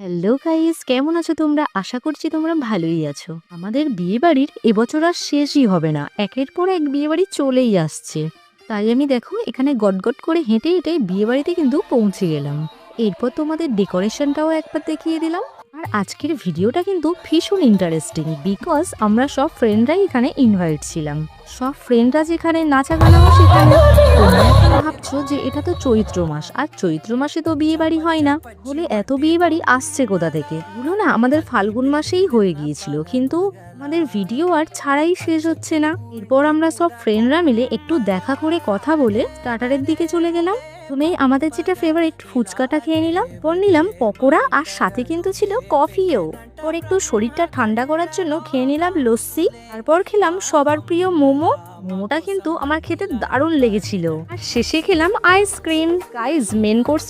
Hello guys, কেমন আছো তোমরা? আশা করছি তোমরা ভালোই আছো। আমাদের বিয়েবাড়ির এবছর আর শেষই হবে না, একের পর এক বিয়েবাড়ি চলেই আসছে। তাই আমি দেখো এখানে গটগট করে হেঁটে হেঁটে বিয়েবাড়িতে কিন্তু পৌঁছে গেলাম। এরপর তোমাদের ডেকোরেশনটাও একবার দেখিয়ে দিলাম। আর আজকের ভিডিওটা কিন্তু ভীষণ ইন্টারেস্টিং, বিকজ আমরা সব ফ্রেন্ডরাই এখানে ইনভাইট ছিলাম। সব ফ্রেন্ডরা যেখানে নাচা গানাও সেখানে। তোমরা এখন ভাবছো যে এটা তো চৈত্র মাস, আর চৈত্র মাসে তো বিয়ে বাড়ি হয় না, হলে এত বিয়ে বাড়ি আসছে কোথা থেকে? এগুলো না আমাদের ফাল্গুন মাসেই হয়ে গিয়েছিল, কিন্তু আমাদের ভিডিও আর ছাড়াই শেষ হচ্ছে না। এরপর আমরা সব ফ্রেন্ডরা মিলে একটু দেখা করে কথা বলে স্টার্টারের দিকে চলে গেলাম। প্রথমেই আমাদের যেটা ফেভারিট ফুচকাটা খেয়ে নিলাম, পর নিলাম পকোড়া, আর সাথে কিন্তু ছিল কফিও। পর একটু শরীরটা ঠান্ডা করার জন্য খেয়ে নিলাম লস্যি। তারপর খেলাম সবার প্রিয় মোমো। মোমোটা কিন্তু আমার খেতে দারুণ লেগেছিল। আর শেষে খেলাম আইসক্রিম। Guys, main course